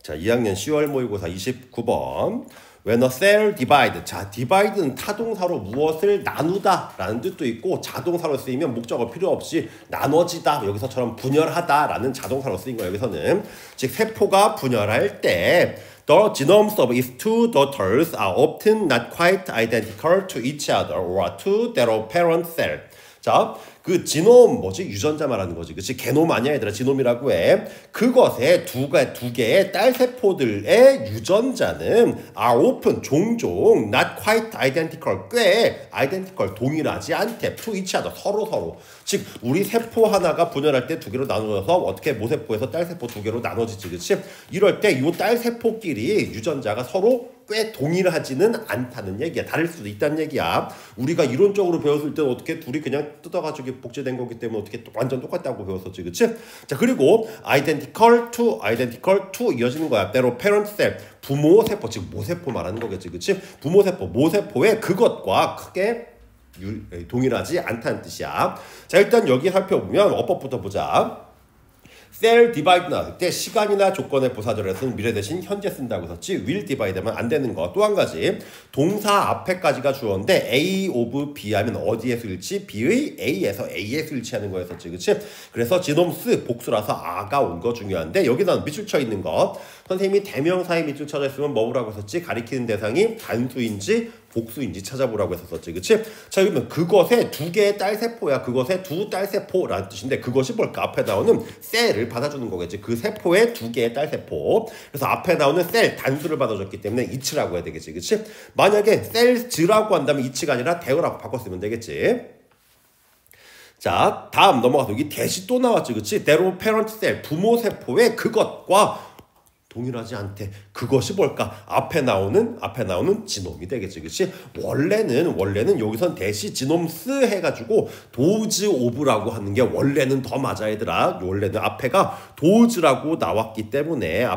자, 2학년 10월 모의고사 29번. When a cell divide. 자, divide는 타동사로 무엇을 나누다 라는 뜻도 있고 자동사로 쓰이면 목적어 필요 없이 나눠지다, 여기서처럼 분열하다 라는 자동사로 쓰인 거예요. 여기서는 즉 세포가 분열할 때 The genomes of its two daughters are often not quite identical to each other or to their parent cell. 자, 그 지놈 뭐지? 유전자 말하는 거지. 그치? 게놈 아니야 얘들아. 지놈이라고 해. 그것의 두 개의 딸 세포들의 유전자는 are often 종종 not quite identical, 꽤 identical 동일하지 않대. to each other, 서로. 즉 우리 세포 하나가 분열할 때 두 개로 나눠져서 어떻게 모세포에서 딸 세포 두 개로 나눠지지. 그치? 이럴 때 이 딸 세포끼리 유전자가 서로 꽤 동일하지는 않다는 얘기야. 다를 수도 있다는 얘기야. 우리가 이론적으로 배웠을 때는 어떻게 둘이 그냥 뜯어가지고 복제된 거기 때문에 어떻게 완전 똑같다고 배웠었지, 그치? 자, 그리고 identical to 이어지는 거야. 때로 parent cell, 부모 세포, 즉 모세포 말하는 거겠지, 그치? 부모 세포, 모세포의 그것과 크게 동일하지 않다는 뜻이야. 자, 일단 여기 살펴보면 어법부터 보자. cell divide 나왔을 때 시간이나 조건의 부사절에서는 미래 대신 현재 쓴다고 썼지 will divide 하면 안 되는 거. 또 한 가지 동사 앞에까지가 주어인데 A of B 하면 어디에서 일치? B의 A에서 A에서 일치하는 거였었지, 그치? 그래서 지놈스 복수라서 아가 온 거 중요한데 여기는 밑줄 쳐 있는 거. 선생님이 대명사에 밑줄 쳐져 있으면 뭐라고 했었지? 가리키는 대상이 단수인지 복수인지 찾아보라고 했었지, 그치? 자, 그러면 그것의 두 개의 딸 세포야. 그것의 두 딸 세포라는 뜻인데 그것이 뭘까? 앞에 나오는 셀을 받아주는 거겠지. 그 세포의 두 개의 딸 세포. 그래서 앞에 나오는 셀 단수를 받아줬기 때문에 이치라고 해야 되겠지, 그치? 만약에 셀즈라고 한다면 이치가 아니라 대어라고 바꿨으면 되겠지. 자, 다음 넘어가서 여기 대시 또 나왔지, 그치? 대로 페런트 셀, 부모 세포의 그것과 동일하지 않대. 그것이 뭘까? 앞에 나오는 지놈이 되겠지, 그치? 원래는 여기선 대시 지놈스 해가지고 도즈 오브라고 하는 게 원래는 더 맞아, 얘들아. 원래는 앞에가 도즈라고 나왔기 때문에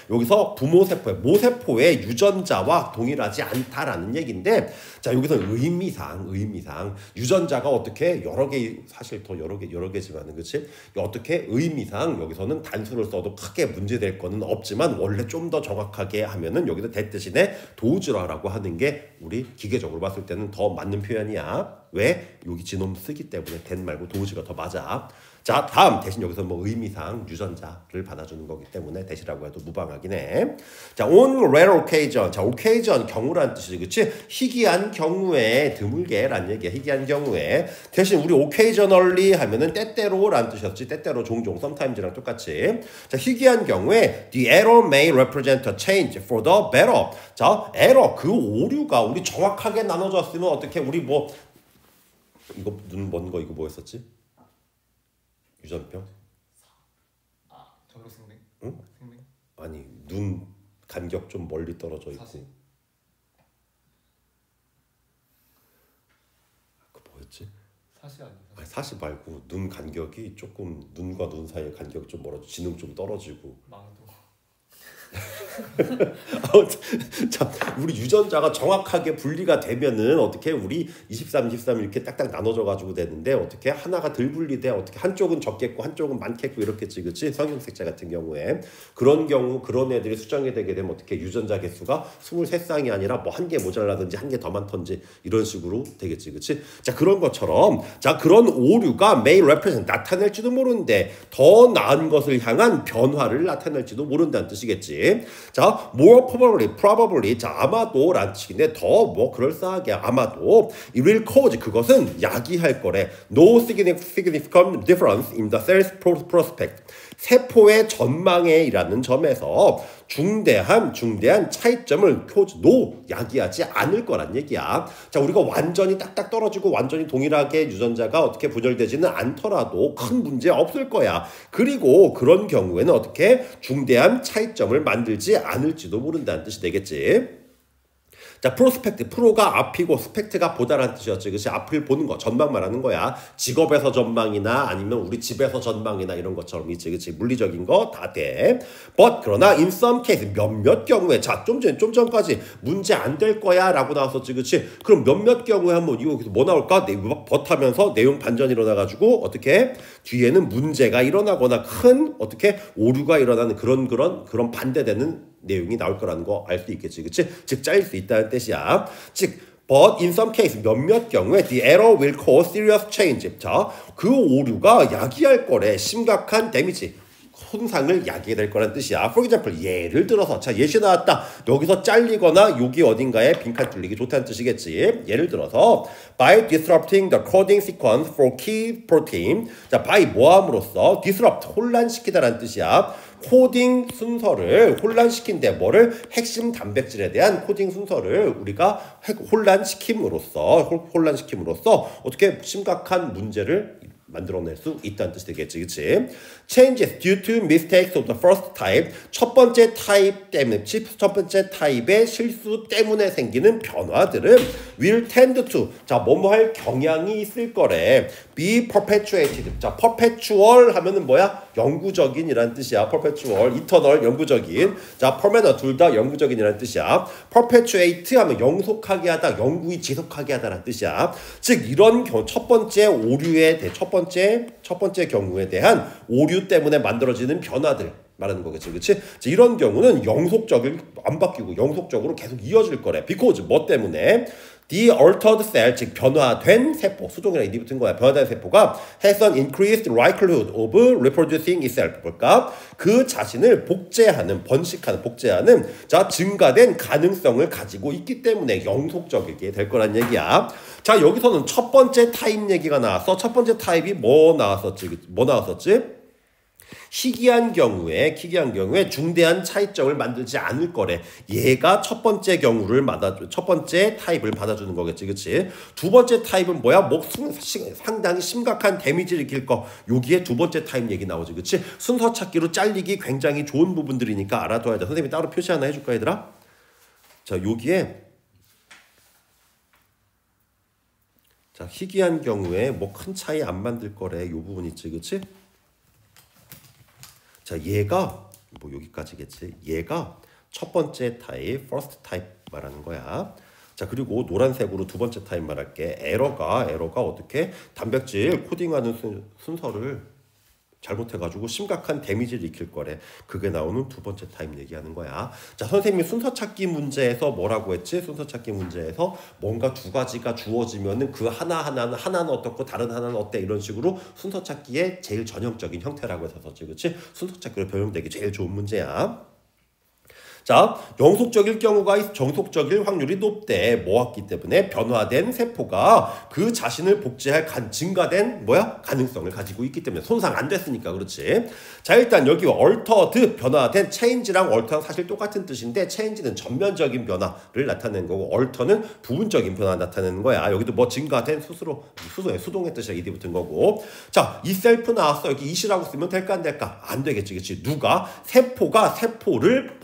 여기서 부모 세포의 모세포의 유전자와 동일하지 않다라는 얘기인데, 자, 여기서 의미상 유전자가 어떻게 여러 개, 사실 더 여러 개지만은, 그치? 어떻게 의미상 여기서는 단수를 써도 크게 문제될 거는 없지만 원래 좀 더 정확하게 하면은 여기서 대 대신에 도우즈라고 하는 게 우리 기계적으로 봤을 때는 더 맞는 표현이야. 왜? 여기 지놈 쓰기 때문에 된 말고 도우즈가 더 맞아. 자, 다음 대신 여기서 뭐 의미상 유전자를 받아주는 거기 때문에 대시라고 해도 무방하긴 해. 자, on rare occasion. 자, occasion 경우라는 뜻이지, 그치? 희귀한 경우에, 드물게라는 얘기야. 희귀한 경우에. 대신 우리 occasionally 하면은 때때로라는 뜻이었지. 때때로 종종, sometimes랑 똑같이. 자, 희귀한 경우에 the error may represent a change for the better. 자, error, 그 오류가 우리 정확하게 나눠졌으면 어떻게 우리 뭐 이거 눈 먼 거 이거 뭐였었지? 유전병? 정력생명? 응? 생명? 아니, 눈 간격 좀 멀리 떨어져 있고. 사실? 그 뭐였지? 사실 아니야? 아니, 사실 말고 눈 간격이 조금 눈과 눈 사이의 간격이 좀 멀어져. 지능 좀 떨어지고. 망도. 자, 우리 유전자가 정확하게 분리가 되면은 어떻게 우리 23 이렇게 딱딱 나눠져 가지고 되는데 어떻게 하나가 덜 분리돼. 어떻게 한쪽은 적겠고 한쪽은 많겠고 이렇겠지, 그치? 성형색자 같은 경우에 그런 경우 그런 애들이 수정이 되게 되면 어떻게 유전자 개수가 23쌍이 아니라 뭐 한 개 모자라든지 한 개 더 많던지 이런 식으로 되겠지, 그치? 자, 그런 것처럼 자, 그런 오류가 may represent 나타낼지도 모르는데 더 나은 것을 향한 변화를 나타낼지도 모른다는 뜻이겠지. 자, more probably, 자, 아마도 라는 뜻인데 더 뭐 그럴싸하게 아마도 it will cause, 그것은 야기할 거래. No significant difference in the cell's prospect. 세포의 전망에 이라는 점에서 중대한 차이점을 야기하지 않을 거란 얘기야. 자, 우리가 완전히 딱딱 떨어지고 완전히 동일하게 유전자가 어떻게 분열되지는 않더라도 큰 문제 없을 거야. 그리고 그런 경우에는 어떻게 중대한 차이점을 만들지 않을지도 모른다는 뜻이 되겠지. 자, 프로스펙트. 프로가 앞이고 스펙트가 보다라는 뜻이었지. 그치? 앞을 보는 거, 전망 말하는 거야. 직업에서 전망이나 아니면 우리 집에서 전망이나 이런 것처럼 있지. 그치? 물리적인 거 다 돼. But 그러나 in some case 몇몇 경우에 자, 좀 전까지 문제 안 될 거야 라고 나왔었지. 그치? 그럼 몇몇 경우에 한번 이거 뭐 나올까? but 하면서 내용 반전이 일어나가지고 어떻게? 뒤에는 문제가 일어나거나 큰 어떻게? 오류가 일어나는 그런 반대되는 내용이 나올 거라는 거 알 수 있겠지. 그치? 즉 잘릴 수 있다는 뜻이야. 즉 but in some case 몇몇 경우에 the error will cause serious change. 자, 그 오류가 야기할 거래. 심각한 데미지. 손상을 야기게 될 거란 뜻이야. For example, 예를 들어서 자, 예시 나왔다. 여기서 잘리거나 여기 어딘가에 빈칸 뚫리기 좋다는 뜻이겠지. 예를 들어서 by disrupting the coding sequence for key protein. 자, by 뭐함으로써 disrupt 혼란시키다라는 뜻이야. 코딩 순서를 혼란시킨데 뭐를 핵심 단백질에 대한 코딩 순서를 우리가 혼란시킴으로써 어떻게 심각한 문제를 만들어낼 수 있다는 뜻이 되겠지. 그치? Changes due to mistakes of the first type. 첫 번째 타입 때문에, 첫 번째 타입의 실수 때문에 생기는 변화들은 will tend to. 자, 뭐뭐 할 경향이 있을 거래. Be perpetuated. 자, perpetual 하면은 뭐야? 영구적인이라는 뜻이야. perpetual, eternal, 영구적인. 자, permanent 둘 다 영구적인이라는 뜻이야. perpetuate 하면 영속하게 하다, 영구히 지속하게 하다라는 뜻이야. 즉, 이런 첫 번째 오류에 대해 첫 번째 경우에 대한 오류 때문에 만들어지는 변화들 말하는 거겠지. 그치? 이런 경우는 영속적일 안 바뀌고 영속적으로 계속 이어질 거래. because 뭐 때문에? The altered cell, 즉 변화된 세포, 수동이랑 인이 붙은 거야. 변화된 세포가 has an increased likelihood of reproducing itself. 볼까? 그 자신을 복제하는, 복제하는 자, 증가된 가능성을 가지고 있기 때문에 영속적이게 될 거란 얘기야. 자, 여기서는 첫 번째 타입 얘기가 나왔어. 첫 번째 타입이 뭐 나왔었지? 희귀한 경우에 중대한 차이점을 만들지 않을 거래. 얘가 첫 번째 타입을 받아주는 거겠지. 그치? 두 번째 타입은 뭐야? 상당히 심각한 데미지를 일으킬 거. 여기에 두 번째 타입 얘기 나오지. 그치? 순서 찾기로 잘리기 굉장히 좋은 부분들이니까 알아둬야 돼. 선생님이 따로 표시 하나 해줄까, 얘들아? 자, 여기에 자, 희귀한 경우에 뭐 큰 차이 안 만들 거래. 요 부분 있지. 그치? 자, 얘가 뭐 여기까지겠지. 얘가 첫 번째 타입, first type 말하는 거야. 자, 그리고 노란색으로 두 번째 타입 말할게. 에러가 어떻게 단백질 코딩하는 순서를 잘못해가지고 심각한 데미지를 일으킬 거래. 그게 나오는 두 번째 타입 얘기하는 거야. 자, 선생님이 순서 찾기 문제에서 뭐라고 했지? 순서 찾기 문제에서 뭔가 두 가지가 주어지면은 그 하나는 어떻고 다른 하나는 어때? 이런 식으로 순서 찾기의 제일 전형적인 형태라고 해서 썼지. 그치? 순서 찾기로 변형되기 제일 좋은 문제야. 자, 영속적일 확률이 높대. 뭐였기 때문에? 변화된 세포가 그 자신을 복제할 증가된 가능성을 가지고 있기 때문에. 손상 안 됐으니까. 그렇지? 자, 일단 여기 altered, 변화된, change랑 alter랑 사실 똑같은 뜻인데 change는 전면적인 변화를 나타내는 거고 alter는 부분적인 변화 나타내는 거야. 여기도 뭐 증가된 수동의 뜻이야. 이디 붙은 거고. 자, 이 셀프 나왔어. 여기 it이라고 쓰면 될까 안 될까? 안 되겠지. 그치? 누가? 세포가 세포를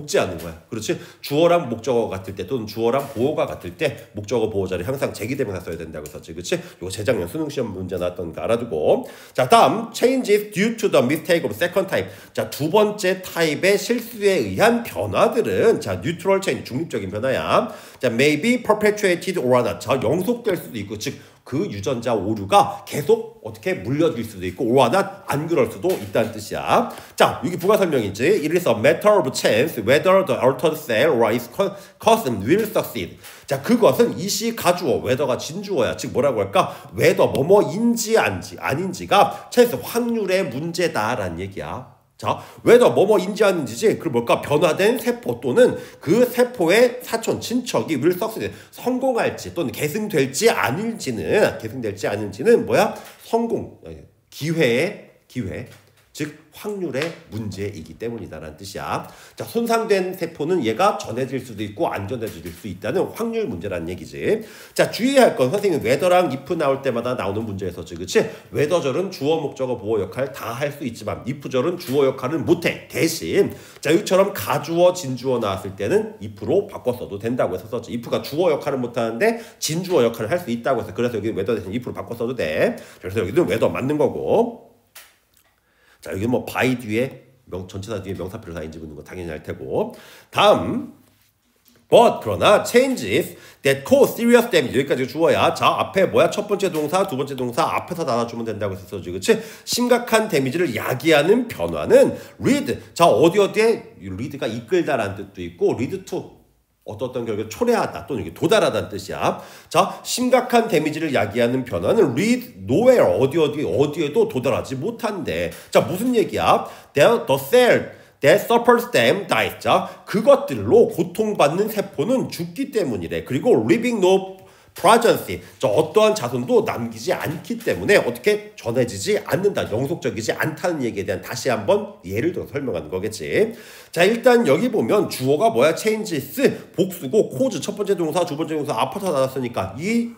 복제하는 거야. 그렇지? 주어랑 목적어 같을 때 또는 주어랑 보어가 같을 때 목적어 보어자를 항상 제기대명사 써야 된다고 했었지. 그렇지? 이거 재작년 수능 시험 문제 나왔던 거 알아두고. 자, 다음 changes due to the mistake of second type. 자, 두 번째 타입의 실수에 의한 변화들은 자, neutral change, 중립적인 변화야. 자, may be perpetuated or not. 자, 영속될 수도 있고, 즉 그 유전자 오류가 계속 어떻게 물려질 수도 있고 or not 안 그럴 수도 있다는 뜻이야. 자, 여기 부가 설명이지. It is a matter of chance whether the altered cell or its cousin will succeed. 자, 그것은 이시 가주어, whether가 진주어야. 즉 뭐라고 할까? whether 뭐뭐인지 아닌지가 chance, 확률의 문제다라는 얘기야. 자, whether 뭐뭐인지 아닌지지. 그럼 뭘까? 변화된 세포 또는 그 세포의 사촌, 친척이 will succeed, 성공할지 또는 계승될지 아닐지는 뭐야? 성공, 기회. 즉 확률의 문제이기 때문이다라는 뜻이야. 자, 손상된 세포는 얘가 전해질 수도 있고 안 전해질 수 있다는 확률 문제라는 얘기지. 자, 주의할 건 선생님 whether랑 if 나올 때마다 나오는 문제에서지, 그치? whether절은 주어 목적어 보어 역할 다 할 수 있지만 if절은 주어 역할은 못해. 대신 자, 여기처럼 가주어 진주어 나왔을 때는 if로 바꿨어도 된다고 해서 썼지. if가 주어 역할은 못하는데 진주어 역할을 할 수 있다고 해서, 그래서 여기 whether 대신 if로 바꿨어도 돼. 그래서 여기는 whether 맞는 거고. 자, 여기 뭐 by 뒤에 전치사 뒤에 명사표를 다 인지 붙는 거 당연히 할 테고. 다음 but 그러나 changes that cause serious damage, 여기까지 주어야. 자, 앞에 뭐야? 첫 번째 동사, 두 번째 동사 앞에서 달아주면 된다고 했었지, 그렇지? 심각한 데미지를 야기하는 변화는 lead. 자, 어디에 lead가 이끌다라는 뜻도 있고 lead to 어떤 결과에 초래하다 또는 도달하다는 뜻이야. 자, 심각한 데미지를 야기하는 변화는 lead nowhere, 어디에도 도달하지 못한대. 자, 무슨 얘기야? The cell that suffers them dies. 자, 그것들로 고통받는 세포는 죽기 때문이래. 그리고 leaving no progeny. 저 어떠한 자손도 남기지 않기 때문에 어떻게 전해지지 않는다, 영속적이지 않다는 얘기에 대한 다시 한번 예를 들어 설명하는 거겠지. 자, 일단 여기 보면 주어가 뭐야? changes 복수고 cause 첫 번째 동사 두 번째 동사 앞에서 나왔으니까 이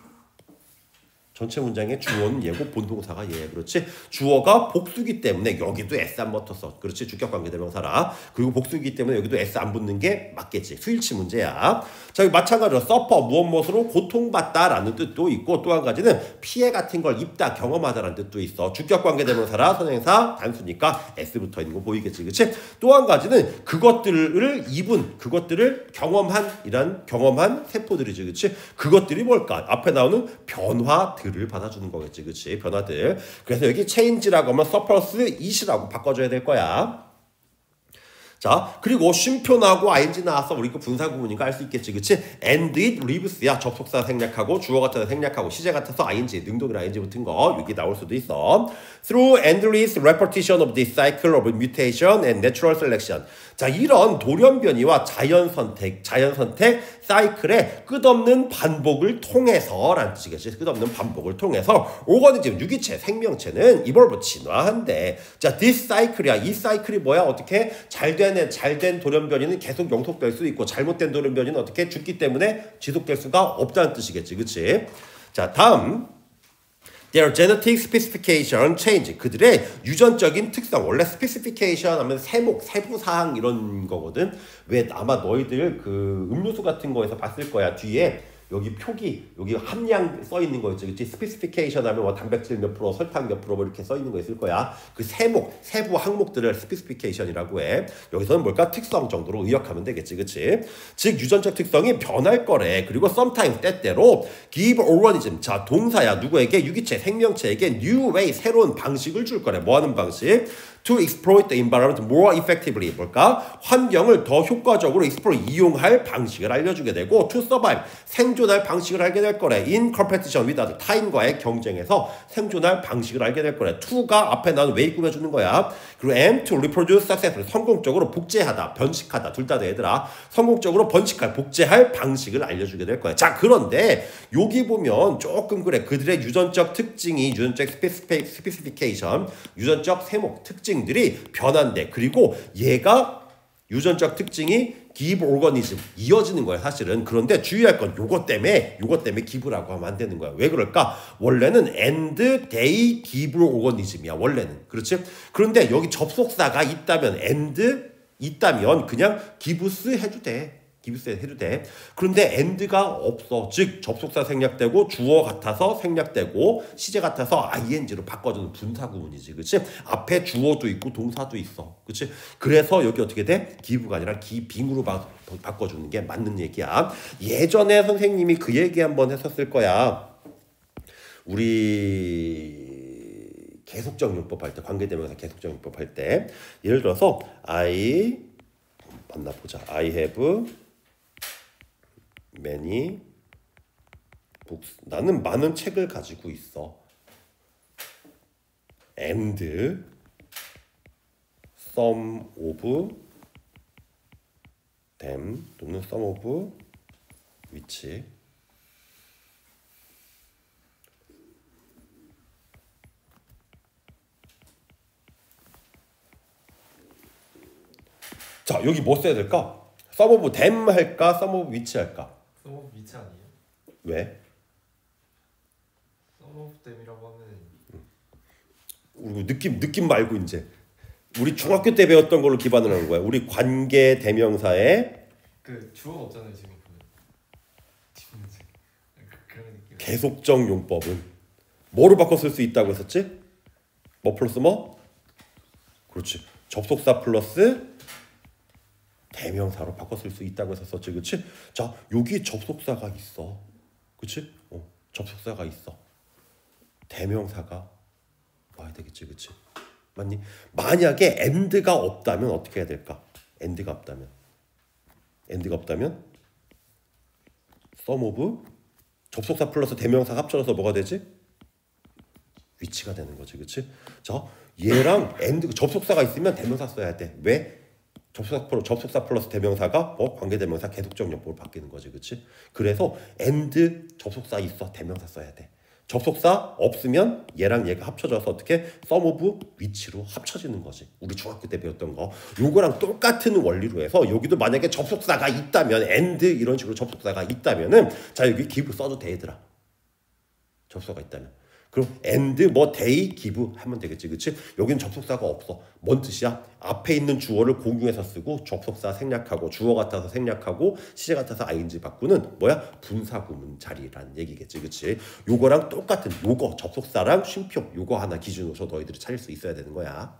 전체 문장의 주어는 얘고 본동사가 얘. 그렇지? 주어가 복수기 때문에 여기도 s 안 붙었어. 그렇지? 주격관계대명사라. 그리고 복수기 때문에 여기도 s 안 붙는 게 맞겠지. 수일치 문제야. 자, 여기 마찬가지로 suffer 무엇으로 고통받다라는 뜻도 있고, 또 한 가지는 피해 같은 걸 입다, 경험하다라는 뜻도 있어. 주격관계대명사라 선행사 단수니까 s 붙어 있는 거 보이겠지. 그렇지? 또 한 가지는 그것들을 입은, 그것들을 경험한 세포들이지. 그렇지? 그것들이 뭘까? 앞에 나오는 변화들 를 받아주는 거겠지, 그치? 변화들. 그래서 여기 change라고 하면 surplus it이라고 바꿔줘야 될 거야. 자, 그리고 쉼표 나오고 ing 나와서 우리 그 분사 구문인가 알 수 있겠지, 그치? and it lives야. 접속사 생략하고 주어 같아서 생략하고 시제 같아서 ing, 능동이랑 ing 붙은 거 여기 나올 수도 있어. Through endless repetition of this cycle of mutation and natural selection. 자, 이런 돌연변이와 자연선택 사이클의 끝없는 반복을 통해서라는 뜻이겠지. 끝없는 반복을 통해서 오거니즘, 유기체, 생명체는 evolve, 진화한대. 자, this cycle이야. 이 사이클이 뭐야? 어떻게 잘된 돌연변이는 계속 영속될 수 있고, 잘못된 돌연변이는 어떻게 죽기 때문에 지속될 수가 없다는 뜻이겠지, 그치? 자, 다음 Their genetic specification change. 그들의 유전적인 특성. 원래 specification 하면 세목, 세부사항 이런 거거든. 왜 아마 너희들 그 음료수 같은 거에서 봤을 거야. 뒤에 여기 표기, 여기 함량 써 있는 거 있지, 그치? 스페시피케이션 하면 뭐 단백질 몇 프로, 설탕 몇 프로 뭐 이렇게 써 있는 거 있을 거야. 그 세목, 세부 항목들을 스페시피케이션이라고 해. 여기서는 뭘까? 특성 정도로 의역하면 되겠지, 그치? 즉 유전적 특성이 변할 거래. 그리고 sometimes 때때로 give organism. 자, 동사야. 누구에게? 유기체, 생명체에게 new way, 새로운 방식을 줄 거래. 뭐 하는 방식? To exploit the environment more effectively. 뭘까? 환경을 더 효과적으로 exploit, 이용할 방식을 알려주게 되고, to survive, 생존할 방식을 알게 될 거래. In competition with others, 타인과의 경쟁에서 생존할 방식을 알게 될 거래. to가 앞에 나온 way 꾸며주는 거야. 그리고 and to reproduce successfully, 성공적으로 복제하다, 변식하다, 둘 다 돼 얘들아. 성공적으로 번식할, 복제할 방식을 알려주게 될 거야. 자, 그런데 여기 보면 조금 그래. 그들의 유전적 특징이, 유전적 스페시피케이션, 유전적 세목, 특징 들이 변한대. 그리고 얘가 유전적 특징이 give organism 이어지는 거야, 사실은. 그런데 주의할 건 요것 때문에 give라고 하면 안 되는 거야. 왜 그럴까? 원래는 and they give organism이야, 원래는. 그렇지? 그런데 여기 접속사가 있다면, and 있다면 그냥 gives 해도 돼. 해도 돼. 그런데 and가 없어. 즉 접속사 생략되고 주어 같아서 생략되고 시제 같아서 ing로 바꿔주는 분사 구문이지, 그렇지? 앞에 주어도 있고 동사도 있어, 그렇지? 그래서 여기 어떻게 돼? give가 아니라 being으로 바꿔주는 게 맞는 얘기야. 예전에 선생님이 그 얘기 한번 했었을 거야. 우리 계속적 용법 할 때, 관계대명사 계속적 용법 할 때, 예를 들어서 I have many books. 나는 많은 책을 가지고 있어. And some of them 또는 some of which 자, 여기 뭐 써야 될까? some of them 할까? some of which 할까? some of which 아니에요? 왜? some of them이라고 하면 느낌 말고 이제 우리 중학교 때 배웠던 걸로 기반을 하는 거야. 우리 관계 대명사에 그 주어가 없잖아요 지금 그런 느낌. 계속적 용법은 뭐로 바꿔 쓸 수 있다고 했었지? 뭐 플러스 뭐? 그렇지. 접속사 플러스 대명사로 바꿔 쓸 수 있다고 했었지, 그렇지? 자, 여기 접속사가 있어, 그렇지? 접속사가 있어. 대명사가 와야 되겠지, 그렇지? 맞니? 만약에 and가 없다면 어떻게 해야 될까? and가 없다면 some of 접속사 플러스 대명사 합쳐져서 뭐가 되지? which가 되는 거지, 그렇지? 자, 얘랑 and 접속사가 있으면 대명사 써야 돼. 왜? 접속사 플러스 대명사가 관계 대명사 계속적 용법으로 바뀌는 거지, 그렇지? 그래서 and 접속사 있어, 대명사 써야 돼. 접속사 없으면 얘랑 얘가 합쳐져서 어떻게 some of which로 합쳐지는 거지. 우리 중학교 때 배웠던 거 요거랑 똑같은 원리로 해서 여기도 만약에 접속사가 있다면 and 이런 식으로 접속사가 있다면은 자, 여기 give 써도 돼, 얘들아. 접속사가 있다면. 그럼 and 뭐 they give 하면 되겠지, 그렇지? 여기는 접속사가 없어. 뭔 뜻이야? 앞에 있는 주어를 공용해서 쓰고 접속사 생략하고 주어 같아서 생략하고 시제 같아서 ing 바꾸는 뭐야? 분사구문 자리라는 얘기겠지, 그렇지? 요거랑 똑같은 요거 접속사랑 쉼표 요거 하나 기준으로 너희들이 찾을 수 있어야 되는 거야.